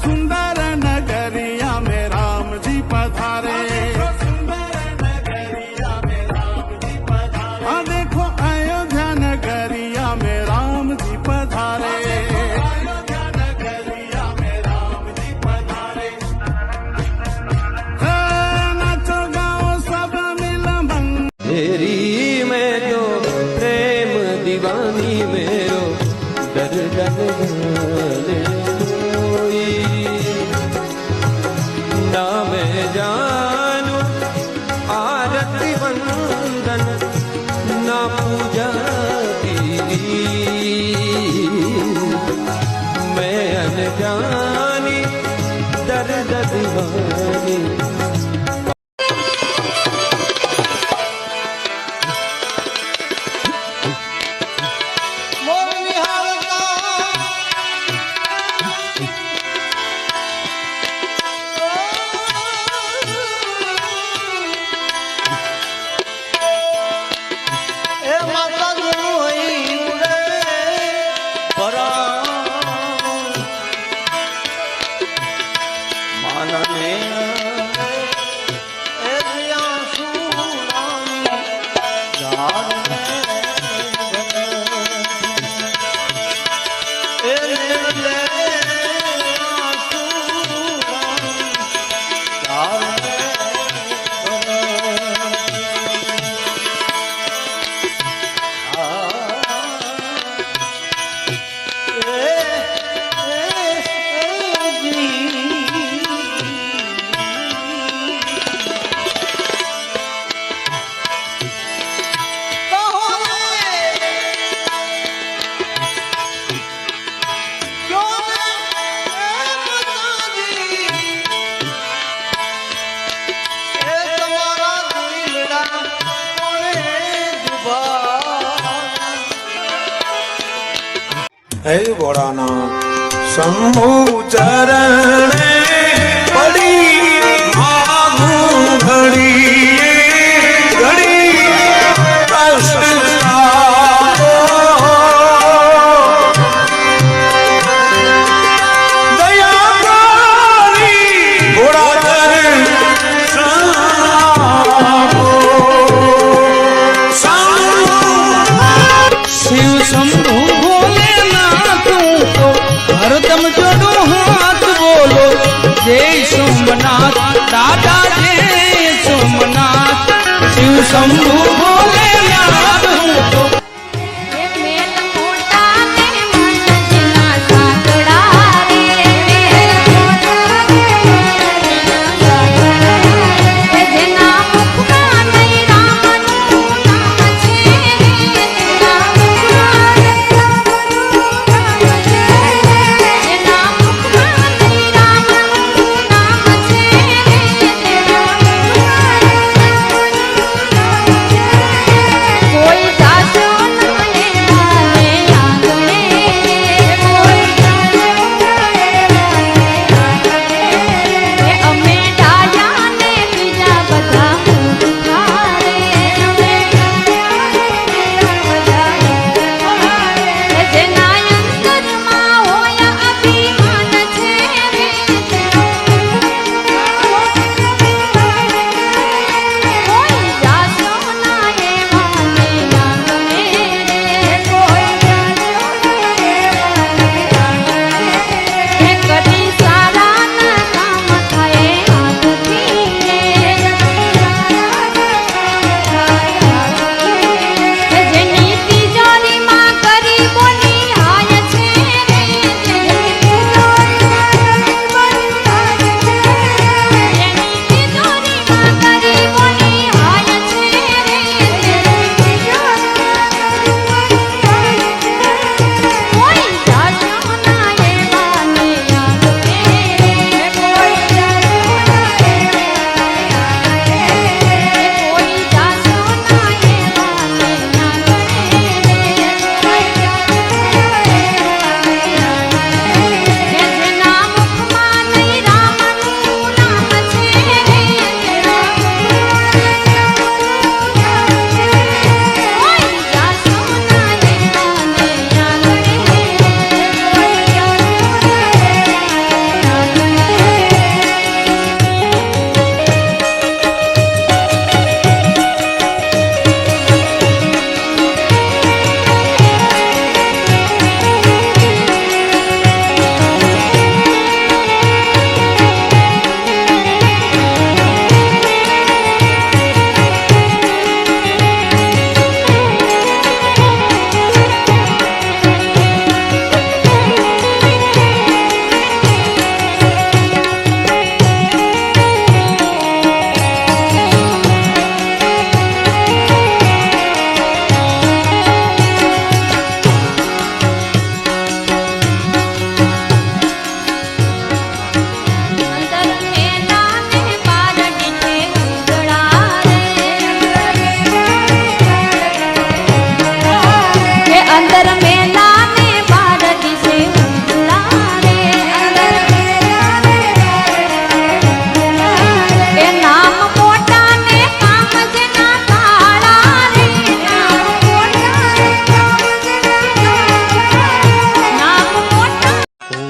सुंदर नगरिया में राम जी पधारे। हाँ देखो अयोध्या नगरिया में राम जी पधारे। नाचो गाओ सब मिल तेरी मैं जो प्रेम दीवानी मेरो डर डर जाने कोई ना मैं जानू आरती वंदन ना पूजा तेरी मैं अनजानी दर्द दीवानी। हे भोलानाथ शंभु चरणे पड़ी मांगू घड़ी घड़ी कष्ट दया करी भोला चरण शिव शंभु हरदम जोड़ो हाथ बोलो जय सोमनाथ दादा जय सोमनाथ। शिव शंभु भोलेनाथ हूँ तो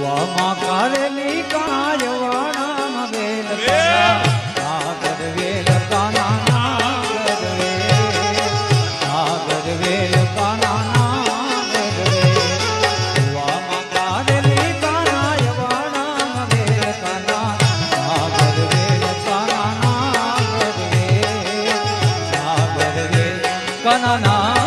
વામાં કરેલી કાયવાણામાં વેલ સાગર વેલ કાના નાગર વેલ સાગર વેલ કાના નાગર વેલ વામાં કરેલી કાયવાણામાં વેલ કાના સાગર વેલ કાના નાગર વેલ સાગર વેલ કાના નાગર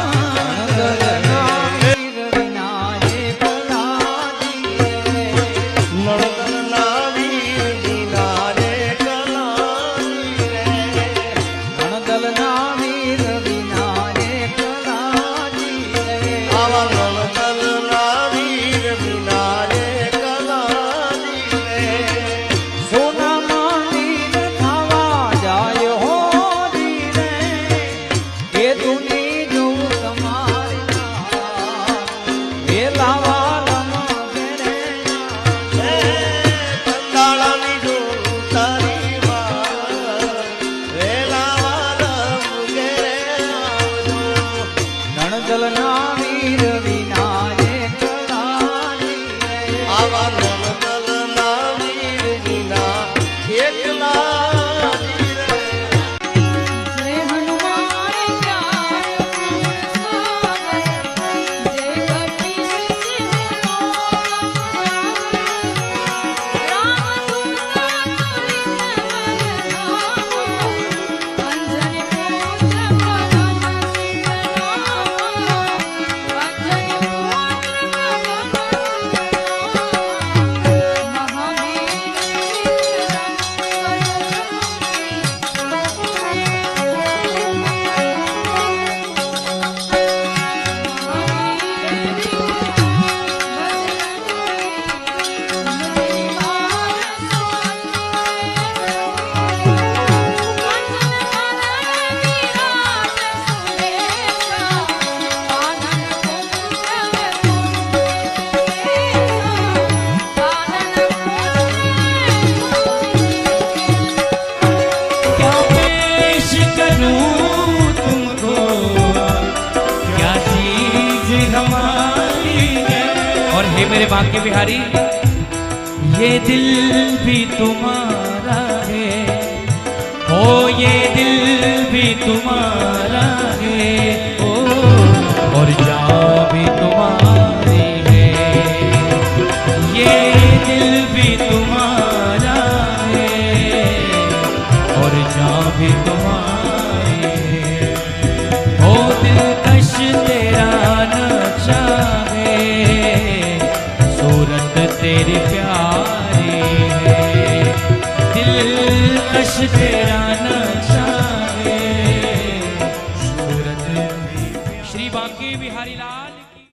मेरे बांके बिहारी ये दिल भी तुम्हारा है, ओ ये दिल भी तुम्हारा है, ओ और जान भी तुम्हारी है, ये दिल भी तुम्हारा है और जान भी तुम्हारी है, ओ दिलकश तेरा नक्शा है, सूरत तेरी प्यारी है, दिलकश तेरा नक्शा है, सूरत श्री बांके बिहारी लाल की।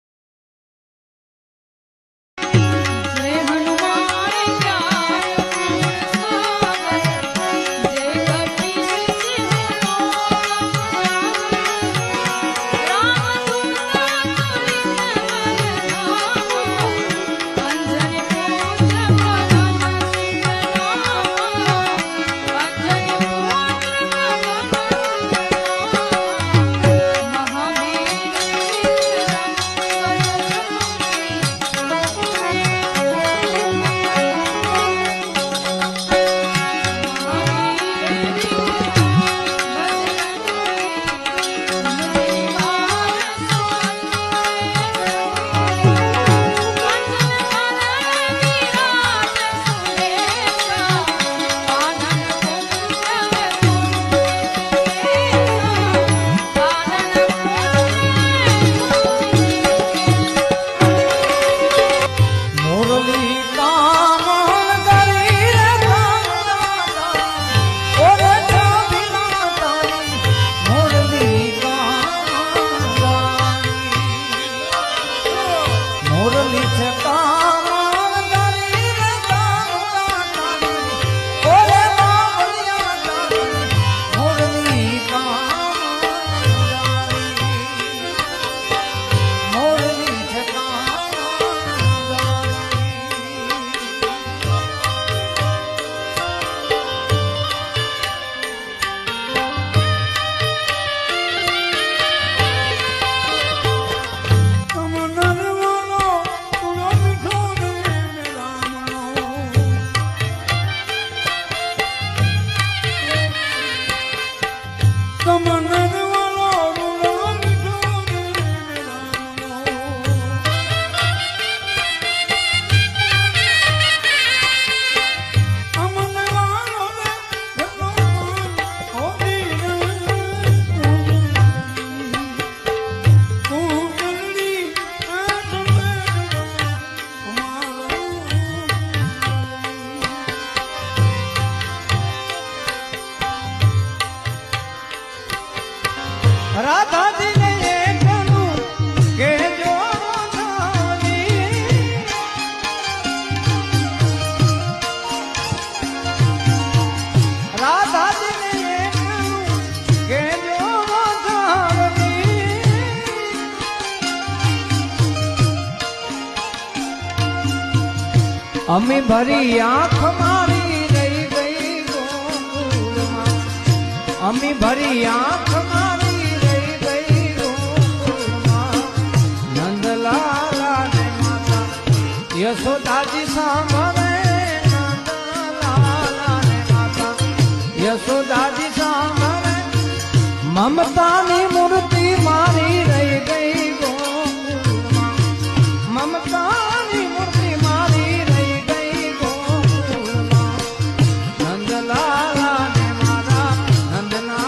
રાધાજીને એકલું કહેજો વધારી. રાધાજીને એકલું કહેજો વધારી. અમે ભરી આંખ મારી રહી ગઈ ગોકુળમાં. અમે ભરી આંખ મારી રહી ગઈ ગોકુળમાં. નંદલાલા ને માતા યશોદાજી સાંભળે. નંદલાલા ને માતા યશોદાજી સાંભળે. મમતાની મૂર્તિ મારી રહી ગઈ ગોકુળમાં. મમતાની મૂર્તિ મારી રહી ગઈ ગોકુળમાં. નંદલાલા ને મારા નંદલાલા.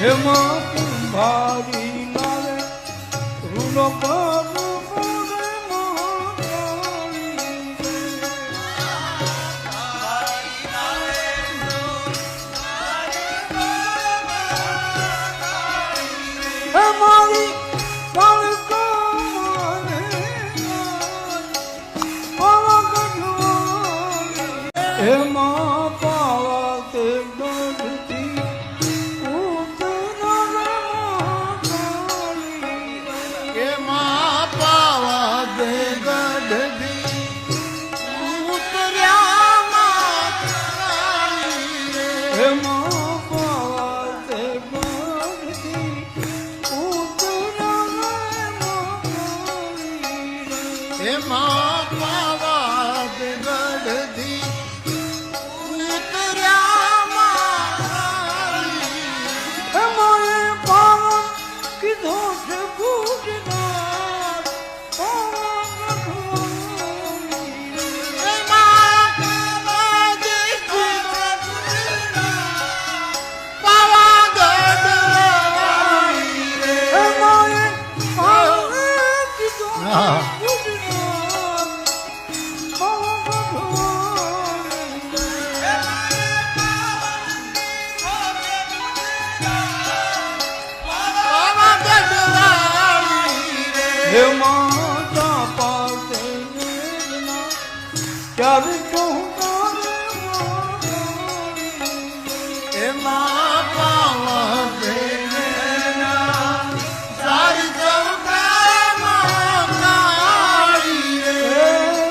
हेमा कुंभारी लाले रूलो बाबू बोले महाकाली એમાં પાવા તે ગઢથી એમાં પાવા દે ગઢથી ઉતર્યા માતાજી રે. એમાં પાવા તે ગઢથી એમાં પાવા દે ગઢથી ઉતર્યા માતાજી. એમાં પાવન કીધો છે ગુજરાત પાવા ગઢવાલી. એમાં પાવા દે પાવાગઢ વાળી રે. એમાં પાવન કીધો છે હા. ગુજરાત પાવા ગઢવાલી. પાવાગઢ વાળી રે. હે માતા પાસે વેદના ચારે ચૌકારે માતાજી. એમાં પાવા દે સારી ચૌકામાં કાળી રે. હે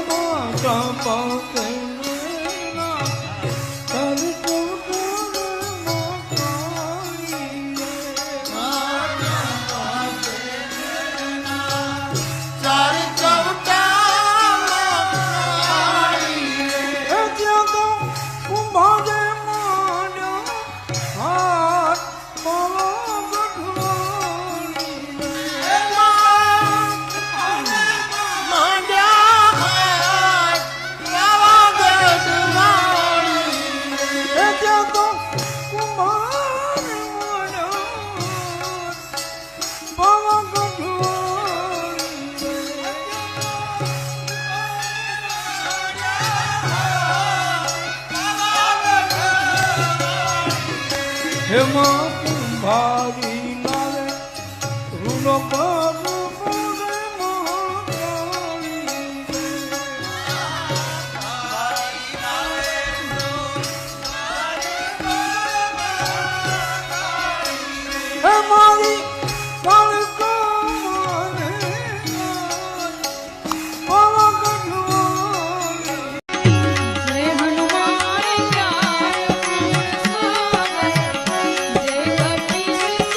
માતા પાસે વેદના ચારે ચૌકારે માતાજી. સારી ચૌકામાં કાળી રે. હે ત્યાં તો કુંભારે માંડ્યા હાથ પાવા ગઢવાલી. માંડ્યા હાથ પાવાગઢ વાળી રે. હે ત્યાં તો કુંભારે માંડ્યા પાવા ગઢવાલી. હેમાં કુંભારી લાવે રૂનો પર મોરે મહાકાળી. હે મારી કાળકા મને પાવા ગઢવાલી. જય હનુમાન જ્ઞાન ગુણ સાગર, જય કપીશ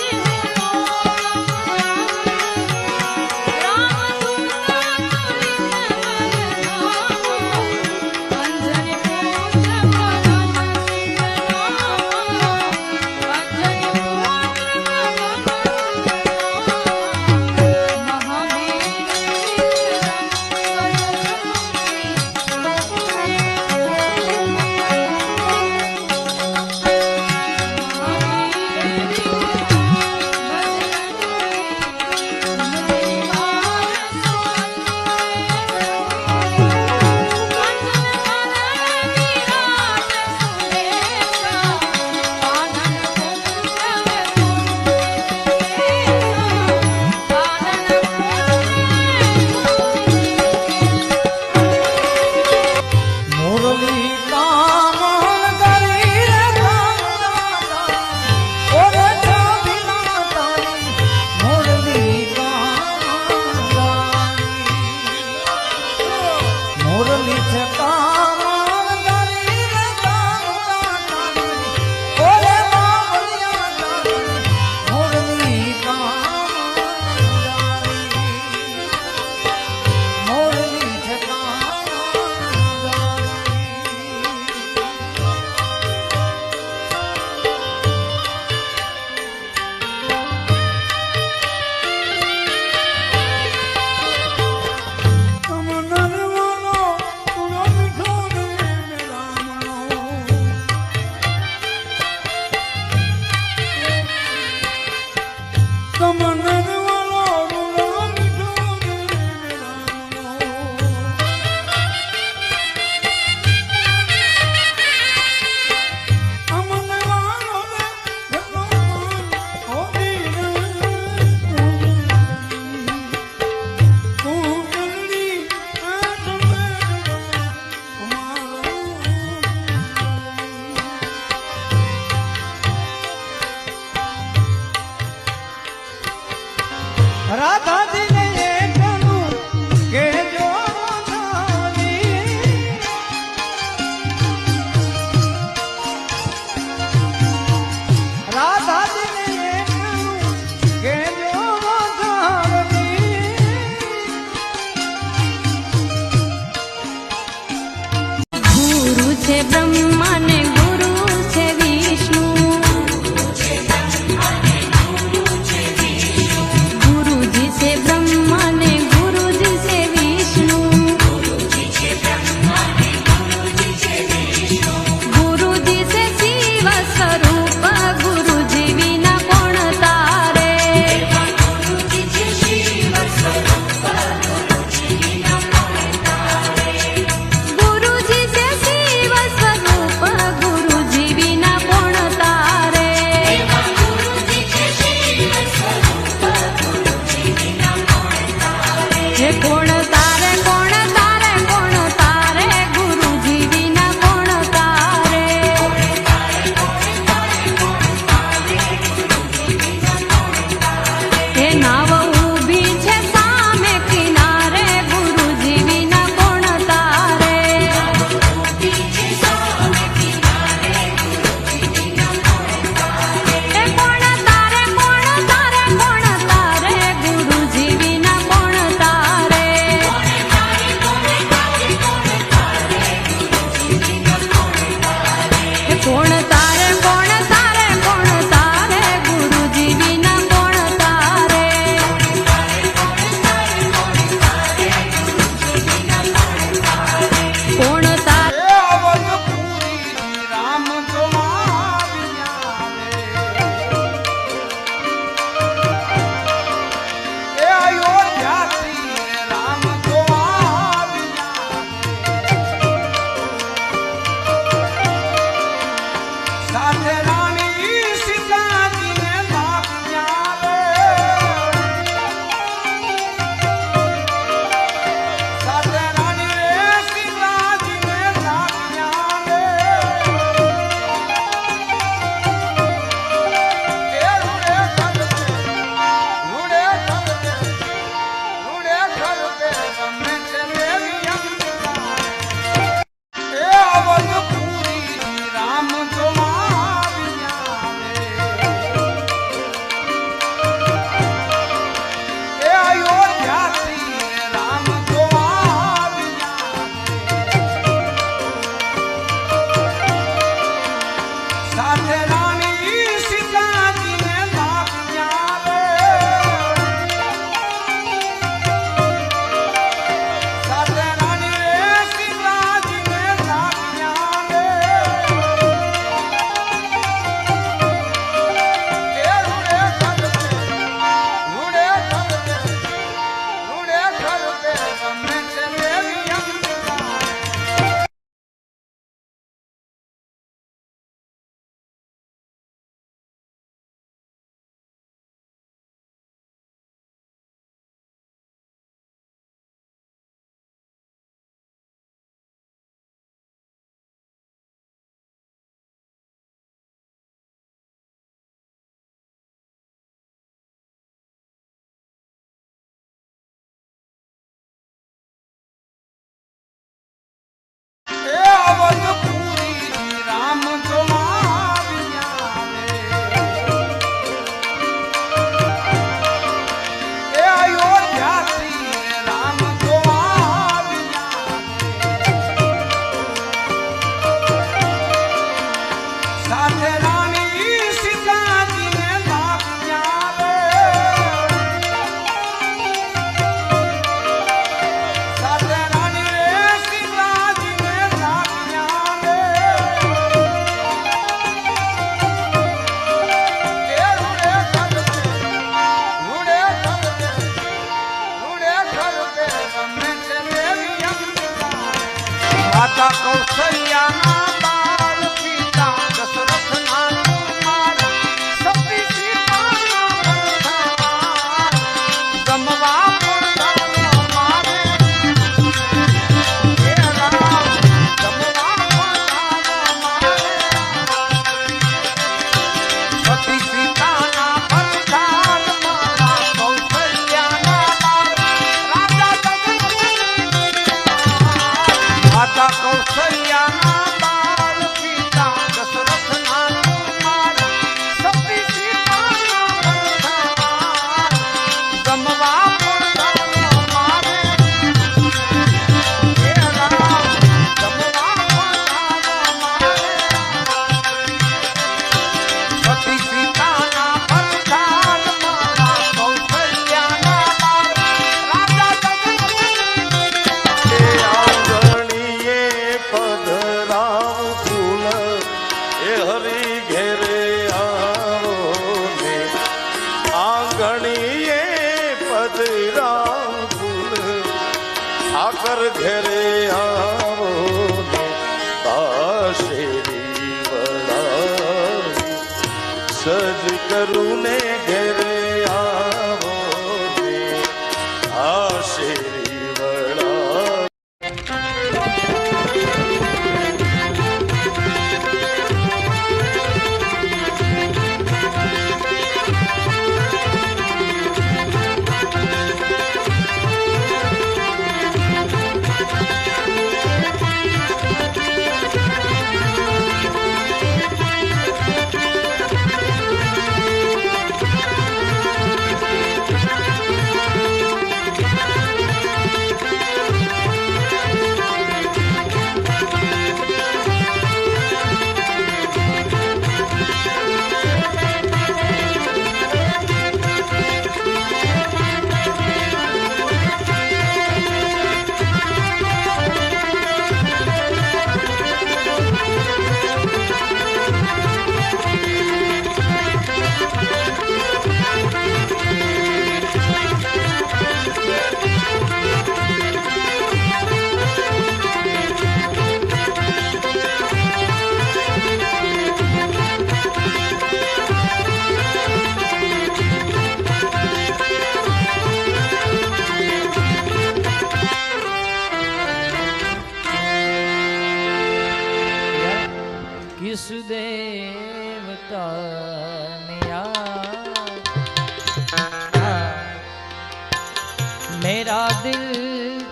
છે બ્રહ્મા ને ગુરુ છે વિષ્ણુ ગુરુજી છે બ્રહ્મા ને ગુરુજી છે વિષ્ણુ ગુરુજી છે શિવ સ્વરૂપ ગુરુજી વિના કોણ તારે ગુરુજી છે શિવ સ્વરૂપ ગુરુજી વિના કોણ તારે ગુરુજી છે શિવ સ્વરૂપ ગુરુજી વિના કોણ તારે ગુરુજી છે શિવ સ્વરૂપ ગુરુજી વિના કોણ તારે હે કોણ તારે કોણ તારે કોણ તારે ગુરુજી વિના કોણ તારે હે નાવ ઊભી છે સામે કિનારે ગુરુજી વિના કોણ તારે હે કોણ તારે કોણ તારે કોણ તારે ગુરુજી વિના કોણ તારે હે કોણ તારે કોણ તારે કોણ તારે ગુરુજી વિના કોણ તારે કોણ તારે એ અવધપુરી રામ જોવાવ્યા રે એ અયોધ્યાથી રામ જોવાવ્યા સાથે રાણી સીતાજીને લાવ્યા રે સાથે રાણી રે સીતાજીને લાવ્યા રે એ રૂડે ખરતે ગમે છે દેવી અંબા એ અવધપુરી રામ જોવાવ્યા રે એ અયોધ્યાથી રામ જોવાવ્યા સાથે રાણી સીતાજીને લાવ્યા રે સાથે રાણી રે સીતાજીને લાવ્યા રે એ રૂડે ખરતે ગમે છે દેવી અંબા એ અવધપુરી રામ જોવાવ્યા રે એ અયોધ્યાથી રામ જોવાવ્યા સાથે રાણી સીતાજીને લાવ્યા રે સાથે રાણી રે સીતાજીને લાવ્યા રે એ રૂડે ખરતે ગમે છે દેવી અંબા માતા કૌશલ્યાના બાળ પિતા દશરથના કુમાર સતી સીતાના વરદાન ગમવા પોતાનો મારે હે રામ ગમવા પોતાનો મારે સતી સીતાના વરદાન માતા કૌશલ્યાના બાળ રાજા દશરથના માતા કૌશલ્યાના બાળ પધરાવ ફૂલ એ હરી ઘેરે આવો ને આંગણીએ પધરાવ ફૂલ ઠાકર ઘેરે આવો ને શેરી વડા સજ કરું ને ઘેરે આવો ને આ શેરી વડા किस देवता ने मेरा दिल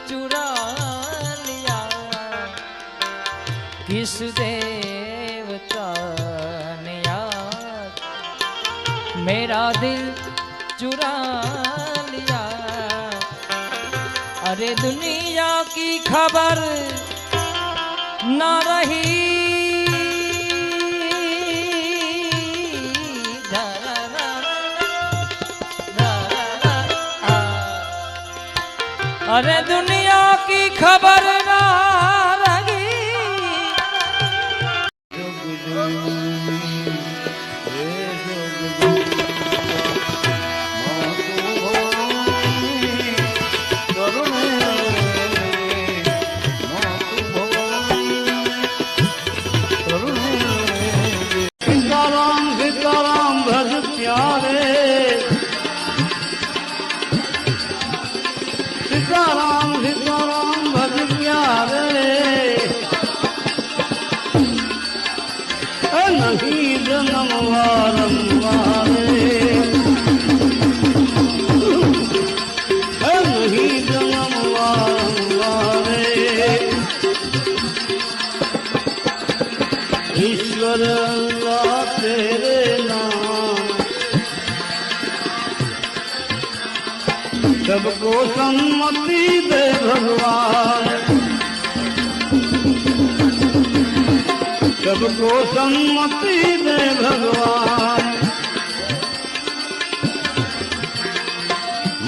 चुरा लिया किस देवता ने मेरा दिल चुरा लिया अरे दुनिया की खबर ना रही अरे दुनिया की खबर ना सीताराम सीताराम भज प्यारे सीताराम सीताराम भज प्यारे नहीं जन्म वारंवारे नहीं जन्म वारंवारे ईश्वर अल्लाह तेरे नाम सबको सम्मति दे भगवान सबको सम्मति दे भगवान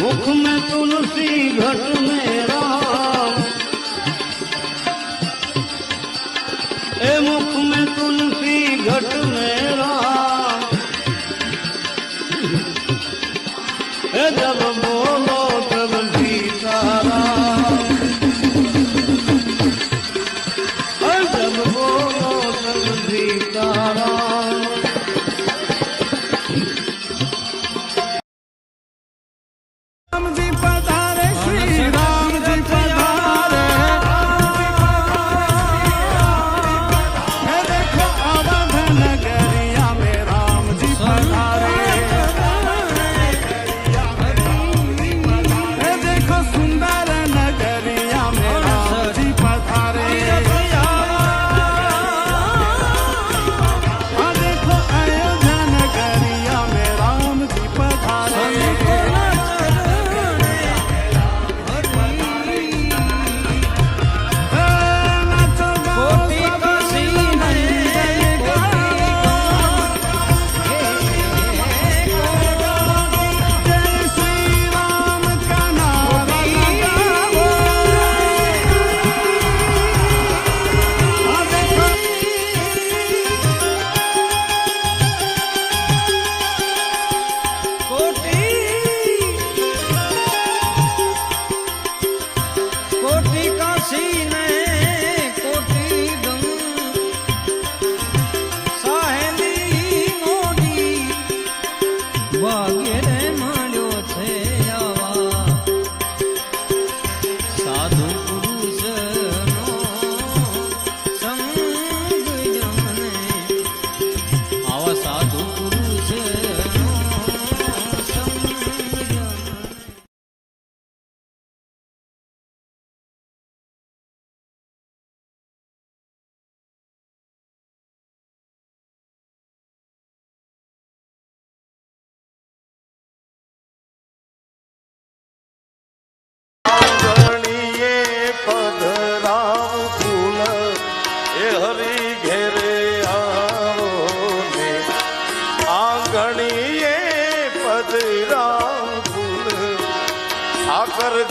मुख में तुलसी घट में राम ए मुख में तुलसी घट में राम ए जब बोलो तब सीताराम जब बोलो तब सीताराम राम जी पधारे श्री राम जी पधारे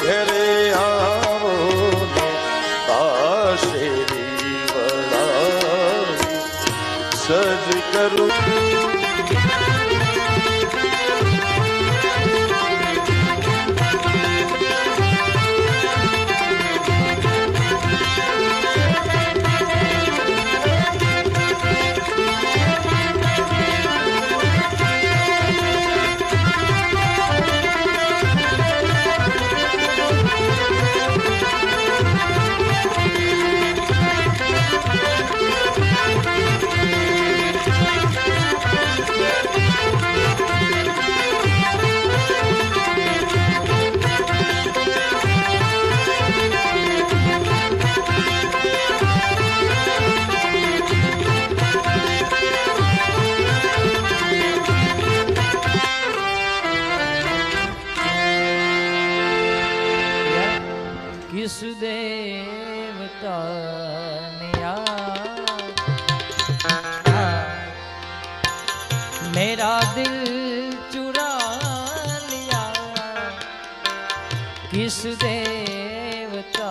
ઘેરે આવો ને આશેરી વળાવી સજ કરું किस देवता ने मेरा दिल चुरा लिया, किस देवता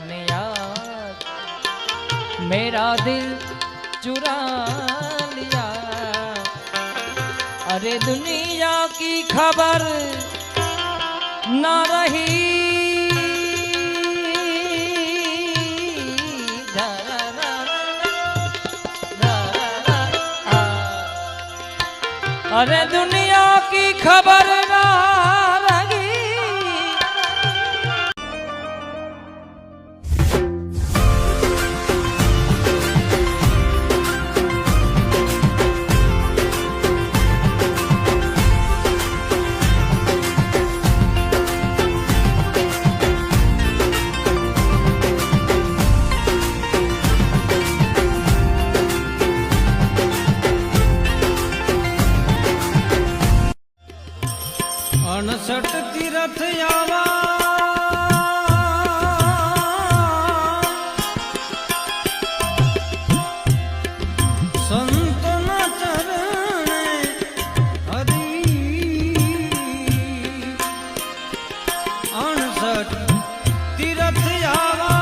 ने मेरा दिल चुरा लिया। अरे दुनिया की खबर ना रही, अरे दुनिया की खबर ना रही। अणसठ तीरथ आवा संतना चरणे हरि, 68 तीरथ आवा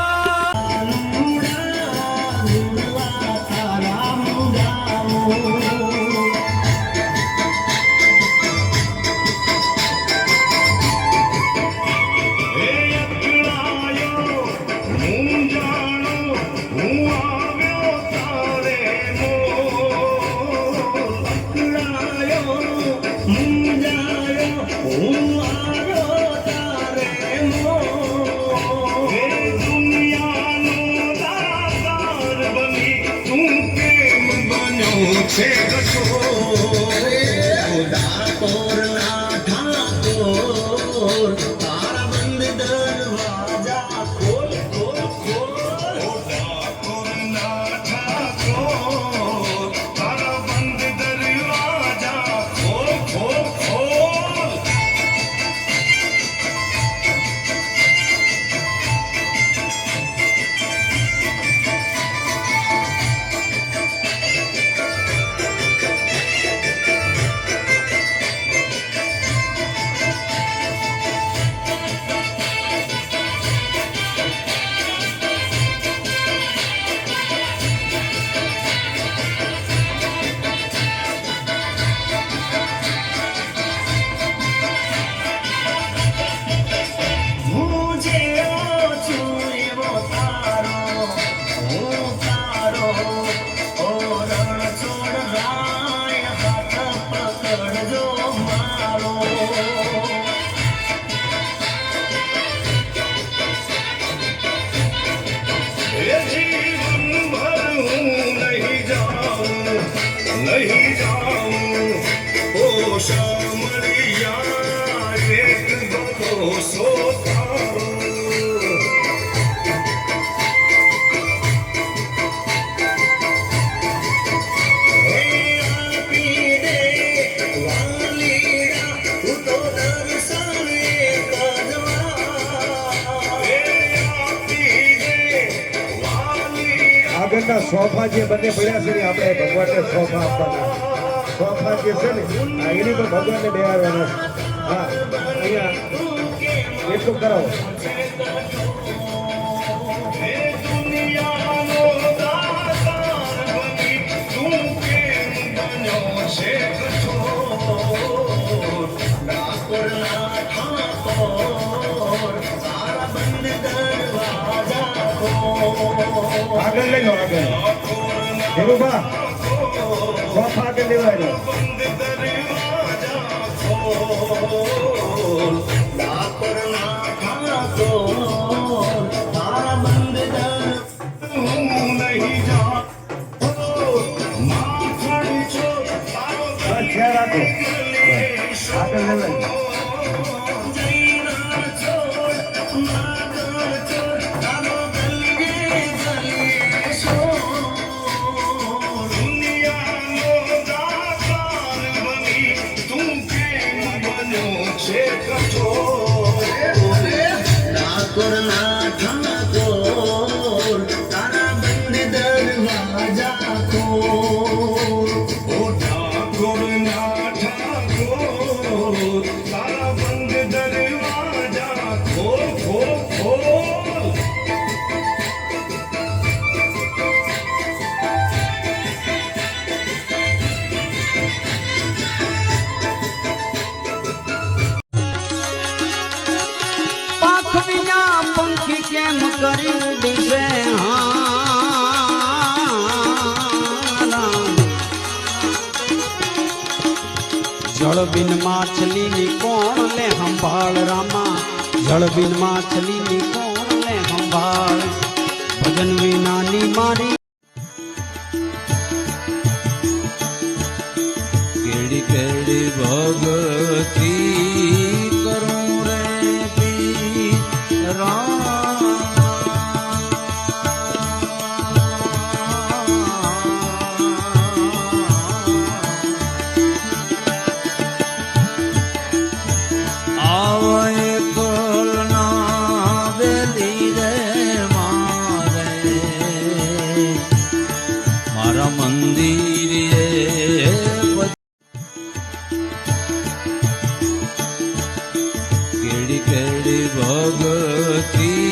नहीं जाऊं ओ शामरिया एक भरोसो तारो આગળના સોફા જે બંને પડ્યા છે ને આપણે ભગવાનને સોફા આપવાના. સોફા જે છે ને એની પર ભગવાનને બેહારવાના. હા અહીંયા એટલું કરાવો હે દુનિયાનો દાતાર બની તું કેમ બન્યો છે કઠોર ડાકોર ના ઠાકોર તારા બંધ દરવાજા ખોલ આગળ લઈ લો આગળ ધીરુભા સોફા આગળ લેવાય બંધ દરવાજા ખોલ ડાકોર ના ઠાકોર તારા બંધ દર હું નહીં જા માખણ છો તારો બસ ખ્યાલ રાખો આગળ લેવાય પાંખ વિના પંખી કેમ કરી દીધે જળ બિન માછલીની કોણ લે સંભાળ રામા જળ બિન માછલીની કોણ લે સંભાળ ભજન વિનાની મારી કેડી કેડી ભગતી કરું રે પી આવે કલના વેલી રે મારે મારા મંદિરે કેડી કેડી ભગતી